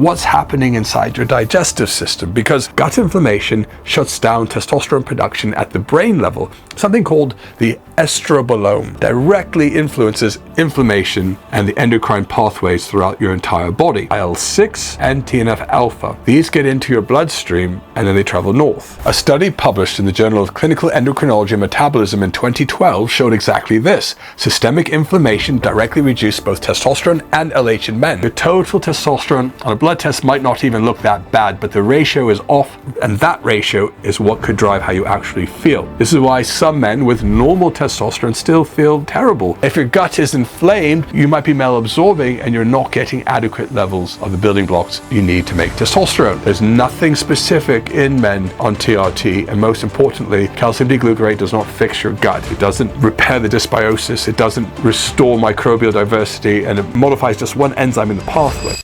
what's happening inside your digestive system, because gut inflammation shuts down testosterone production at the brain level. Something called the Estrobolome directly influences inflammation and the endocrine pathways throughout your entire body. IL-6 and TNF-alpha. These get into your bloodstream and then they travel north. A study published in the Journal of Clinical Endocrinology and Metabolism in 2012 showed exactly this. Systemic inflammation directly reduced both testosterone and LH in men. Your total testosterone on a blood test might not even look that bad, but the ratio is off, and that ratio is what could drive how you actually feel. This is why some men with normal testosterone still feel terrible. If your gut is inflamed, you might be malabsorbing and you're not getting adequate levels of the building blocks you need to make testosterone. There's nothing specific in men on TRT, and most importantly, calcium D-Glucarate does not fix your gut. It doesn't repair the dysbiosis, it doesn't restore microbial diversity, and it modifies just one enzyme in the pathway.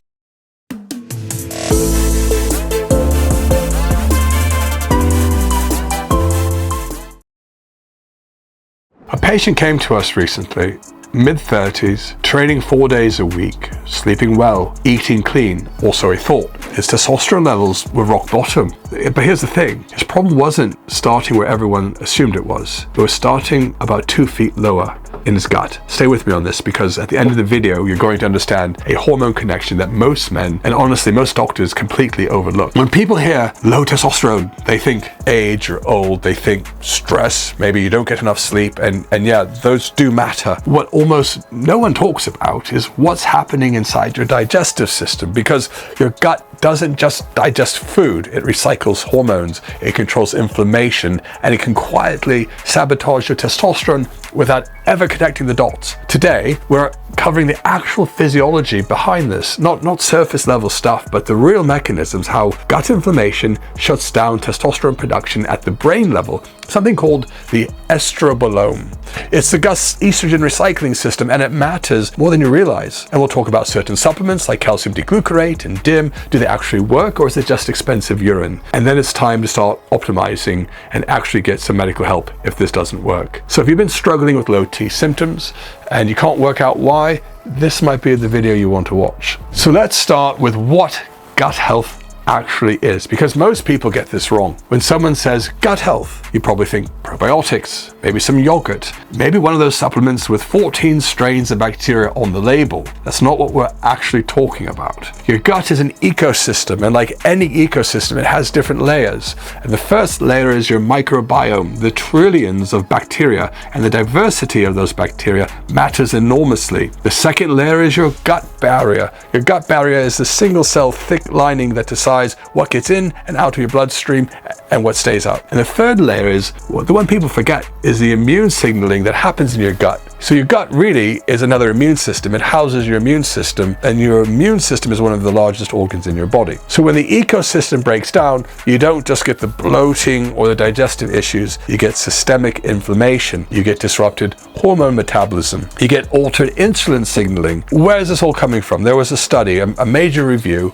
A patient came to us recently, mid-30s, training 4 days a week, sleeping well, eating clean, or so he thought. His testosterone levels were rock bottom. But here's the thing, his problem wasn't starting where everyone assumed it was. It was starting about 2 feet lower in his gut. Stay with me on this, because at the end of the video, you're going to understand a hormone connection that most men, and honestly most doctors, completely overlook. When people hear low testosterone, they think age or old, they think stress, maybe you don't get enough sleep, and yeah, those do matter. What almost no one talks about is what's happening inside your digestive system, because your gut doesn't just digest food, it recycles hormones, it controls inflammation, and it can quietly sabotage your testosterone without ever connecting the dots. Today, we're covering the actual physiology behind this, not surface level stuff, but the real mechanisms, how gut inflammation shuts down testosterone production at the brain level, something called the Estrobolome. It's the gut's estrogen recycling system, and it matters more than you realize. And we'll talk about certain supplements like calcium D-Glucarate and DIM. Do they actually work, or is it just expensive urine? And then it's time to start optimizing and actually get some medical help if this doesn't work. So if you've been struggling with low T symptoms and you can't work out why, this might be the video you want to watch. So let's start with what gut health actually is, because most people get this wrong. When someone says gut health, you probably think probiotics, maybe some yogurt, maybe one of those supplements with 14 strains of bacteria on the label. That's not what we're actually talking about. Your gut is an ecosystem, and like any ecosystem, it has different layers. And the first layer is your microbiome, the trillions of bacteria, and the diversity of those bacteria matters enormously. The second layer is your gut barrier. Your gut barrier is the single cell thick lining that decides what gets in and out of your bloodstream and what stays out. And the third layer is, well, the one people forget, is the immune signaling that happens in your gut. So your gut really is another immune system. It houses your immune system, and your immune system is one of the largest organs in your body. So when the ecosystem breaks down, you don't just get the bloating or the digestive issues, you get systemic inflammation, you get disrupted hormone metabolism, you get altered insulin signaling. Where is this all coming from? There was a study, a major review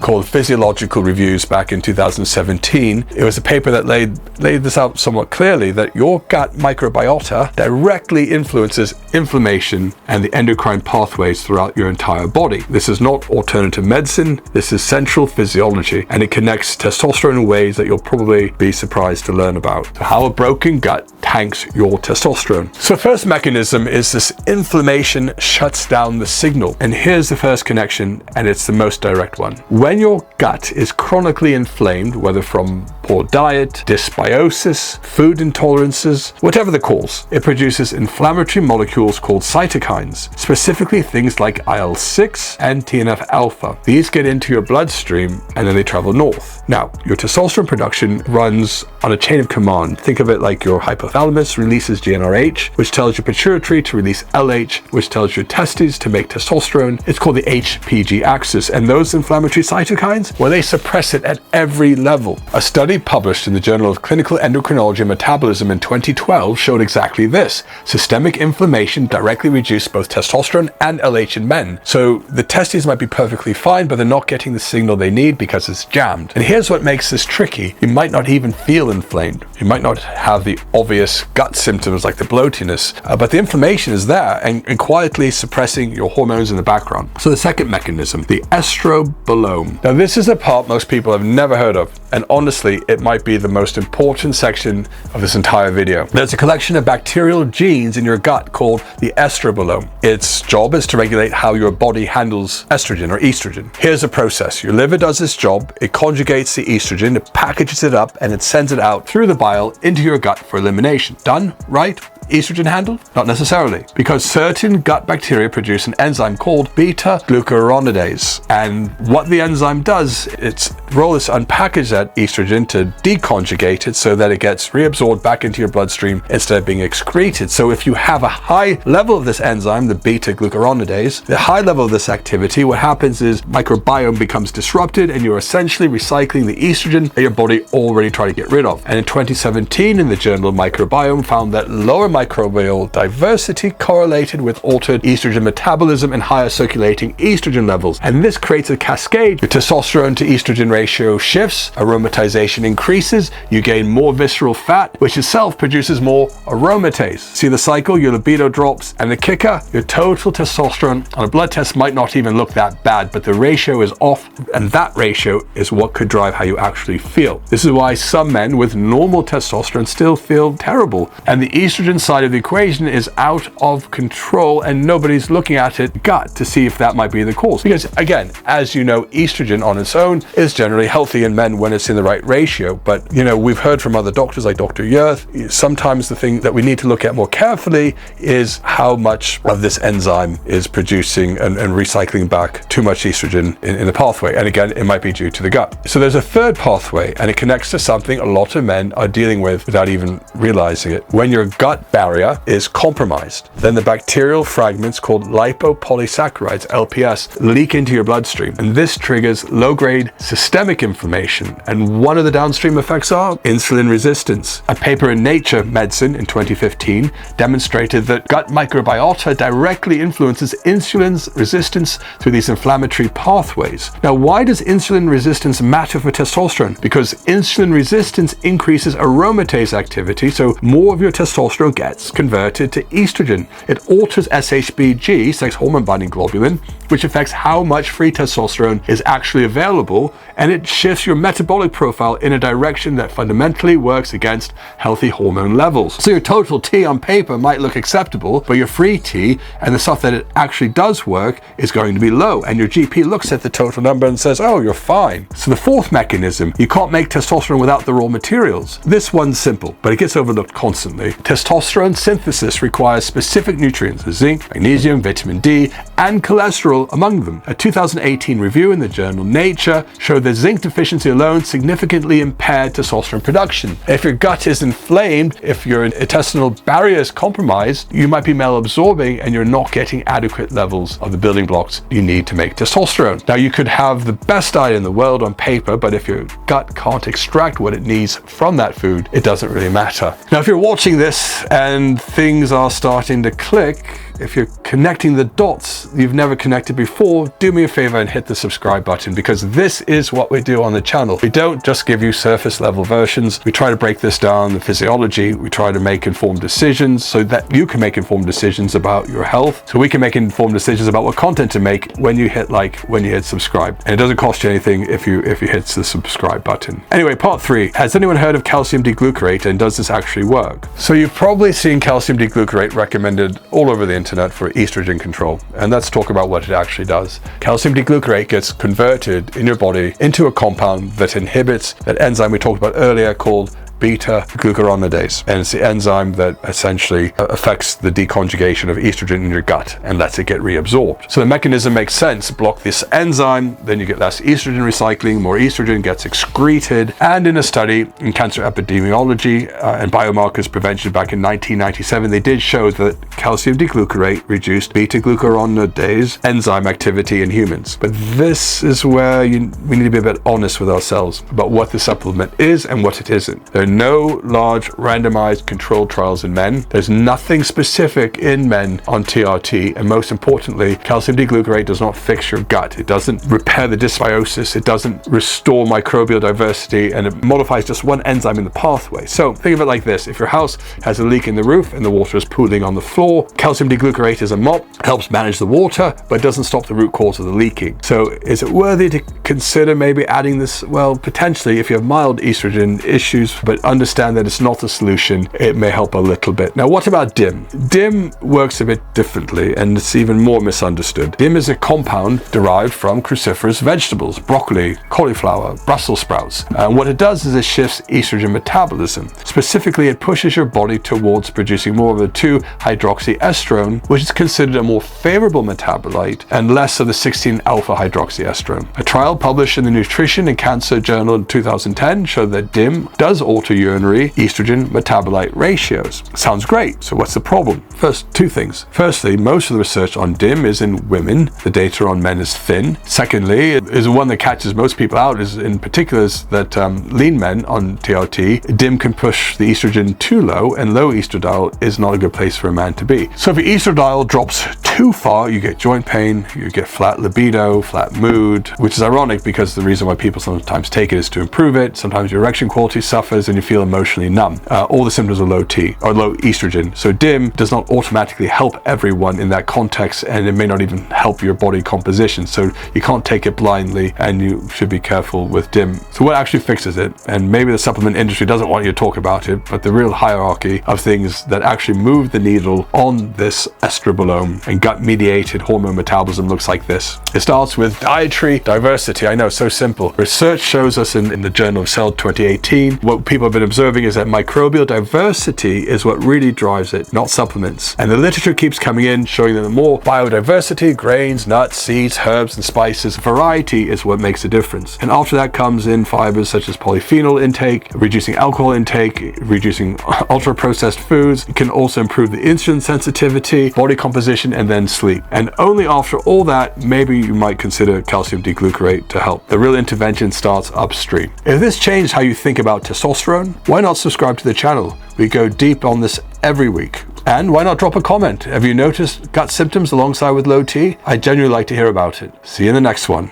called Physiological Reviews back in 2017. It was a paper that laid this out somewhat clearly, that your gut microbiota directly influences inflammation and the endocrine pathways throughout your entire body. This is not alternative medicine, this is central physiology, and it connects testosterone in ways that you'll probably be surprised to learn about. So how a broken gut tanks your testosterone. So first mechanism is this inflammation shuts down the signal. And here's the first connection, and it's the most direct one. When your gut is chronically inflamed, whether from poor diet, dysbiosis, food intolerances, whatever the cause, it produces inflammatory molecules called cytokines, specifically things like IL-6 and TNF-alpha. These get into your bloodstream and then they travel north. Now, your testosterone production runs on a chain of command. Think of it like your hypothalamus releases GnRH, which tells your pituitary to release LH, which tells your testes to make testosterone. It's called the HPG axis, and those inflammatory cytokines, well, they suppress it at every level. A study study published in the Journal of Clinical Endocrinology and Metabolism in 2012 showed exactly this. Systemic inflammation directly reduced both testosterone and LH in men. So the testes might be perfectly fine, but they're not getting the signal they need because it's jammed. And here's what makes this tricky. You might not even feel inflamed. You might not have the obvious gut symptoms like the bloatiness, but the inflammation is there and quietly suppressing your hormones in the background. So the second mechanism, the estrobolome. Now this is a part most people have never heard of, and honestly, it might be the most important section of this entire video. There's a collection of bacterial genes in your gut called the estrobolome. Its job is to regulate how your body handles estrogen or estrogen. Here's the process. Your liver does this job. It conjugates the estrogen, it packages it up, and it sends it out through the bile into your gut for elimination. Done, right? Estrogen handled? Not necessarily, because certain gut bacteria produce an enzyme called beta-glucuronidase. And what the enzyme does, its role is to unpackage that estrogen, to deconjugate it so that it gets reabsorbed back into your bloodstream instead of being excreted. So if you have a high level of this enzyme, the beta-glucuronidase, the high level of this activity, what happens is microbiome becomes disrupted and you're essentially recycling the estrogen that your body already tried to get rid of. And in 2017, in the Journal of Microbiome, found that lower microbial diversity correlated with altered estrogen metabolism and higher circulating estrogen levels. And this creates a cascade. Your testosterone to estrogen ratio shifts, aromatization increases, you gain more visceral fat, which itself produces more aromatase. See the cycle? Your libido drops, and the kicker, your total testosterone on a blood test might not even look that bad, but the ratio is off, and that ratio is what could drive how you actually feel. This is why some men with normal testosterone still feel terrible, and the estrogen side of the equation is out of control and nobody's looking at it gut to see if that might be the cause. Because again, as you know, estrogen on its own is generally healthy in men when it's in the right ratio. But you know, we've heard from other doctors like Dr. Yurth, sometimes the thing that we need to look at more carefully is how much of this enzyme is producing and recycling back too much estrogen in the pathway. And again, it might be due to the gut. So there's a third pathway, and it connects to something a lot of men are dealing with without even realizing it. When your gut barrier is compromised, then the bacterial fragments called lipopolysaccharides, LPS, leak into your bloodstream, and this triggers low-grade systemic inflammation. And one of the downstream effects are insulin resistance. A paper in Nature Medicine in 2015 demonstrated that gut microbiota directly influences insulin's resistance through these inflammatory pathways. Now, why does insulin resistance matter for testosterone? Because insulin resistance increases aromatase activity, so more of your testosterone gets converted to estrogen. It alters SHBG, sex hormone binding globulin, which affects how much free testosterone is actually available, and it shifts your metabolic profile in a direction that fundamentally works against healthy hormone levels. So your total T on paper might look acceptable, but your free T and the stuff that it actually does work is going to be low, and your GP looks at the total number and says, oh, you're fine. So the fourth mechanism, you can't make testosterone without the raw materials. This one's simple, but it gets overlooked constantly. Testosterone synthesis requires specific nutrients, zinc, magnesium, vitamin D, and cholesterol among them. A 2018 review in the journal Nature showed that zinc deficiency alone significantly impaired testosterone production. If your gut is inflamed, if your intestinal barrier is compromised, you might be malabsorbing and you're not getting adequate levels of the building blocks you need to make testosterone. Now, you could have the best diet in the world on paper, but if your gut can't extract what it needs from that food, it doesn't really matter. Now, if you're watching this and things are starting to click, if you're connecting the dots you've never connected before, do me a favor and hit the subscribe button, because this is what we do on the channel. We don't just give you surface level versions. We try to break this down, the physiology. We try to make informed decisions so that you can make informed decisions about your health, so we can make informed decisions about what content to make when you hit like, when you hit subscribe. And it doesn't cost you anything if you hit the subscribe button. Anyway, part 3. Has anyone heard of calcium D-Glucarate, and does this actually work? So you've probably seen calcium D-Glucarate recommended all over the internet for estrogen control, and let's talk about what it actually does. Calcium D-Glucarate gets converted in your body into a compound that inhibits that enzyme we talked about earlier called beta-glucuronidase, and it's the enzyme that essentially affects the deconjugation of estrogen in your gut and lets it get reabsorbed. So the mechanism makes sense. Block this enzyme, then you get less estrogen recycling, more estrogen gets excreted. And in a study in cancer epidemiology and biomarkers prevention back in 1997, they did show that calcium D-Glucarate reduced beta-glucuronidase enzyme activity in humans. But this is where we need to be a bit honest with ourselves about what the supplement is and what it isn't. There are no large randomized controlled trials in men. There's nothing specific in men on TRT, and most importantly, calcium D-Glucarate does not fix your gut. It doesn't repair the dysbiosis. It doesn't restore microbial diversity, and it modifies just one enzyme in the pathway. So think of it like this. If your house has a leak in the roof and the water is pooling on the floor, calcium D-Glucarate is a mop, helps manage the water, but doesn't stop the root cause of the leaking. So is it worthy to consider maybe adding this? Well, potentially if you have mild estrogen issues, but understand that it's not a solution, it may help a little bit. Now, what about DIM? DIM works a bit differently, and it's even more misunderstood. DIM is a compound derived from cruciferous vegetables, broccoli, cauliflower, Brussels sprouts. And what it does is it shifts estrogen metabolism. Specifically, it pushes your body towards producing more of a 2-hydroxyestrone, which is considered a more favorable metabolite, and less of the 16-alpha hydroxyestrone. A trial published in the Nutrition and Cancer Journal in 2010 showed that DIM does alter urinary estrogen metabolite ratios. Sounds great. So what's the problem? First, two things. Firstly, most of the research on DIM is in women. The data on men is thin. Secondly, is the one that catches most people out is in particular is that lean men on TRT, DIM can push the estrogen too low, and low estradiol is not a good place for a man to be. So if your estradiol drops too far, you get joint pain, you get flat libido, flat mood, which is ironic because the reason why people sometimes take it is to improve it. Sometimes your erection quality suffers and you feel emotionally numb. All the symptoms are low T or low estrogen. So DIM does not automatically help everyone in that context, and it may not even help your body composition. So you can't take it blindly, and you should be careful with DIM. So what actually fixes it? And maybe the supplement industry doesn't want you to talk about it, but the real hierarchy of things that actually move the needle on this estrobolome and gut-mediated hormone metabolism looks like this. It starts with dietary diversity. I know, so simple. Research shows us in the Journal of Cell 2018, what people have been observing is that microbial diversity is what really drives it, not supplements. And the literature keeps coming in showing that the more biodiversity, grains, nuts, seeds, herbs, and spices, variety is what makes a difference. And after that comes in fibers such as polyphenol intake, reducing alcohol intake, reducing ultra-processed foods. It can also improve the insulin sensitivity, body composition, and then sleep. And only after all that, maybe you might consider calcium D-Glucarate to help. The real intervention starts upstream. If this changed how you think about testosterone, why not subscribe to the channel? We go deep on this every week. And why not drop a comment? Have you noticed gut symptoms alongside with low T? I'd genuinely like to hear about it. See you in the next one.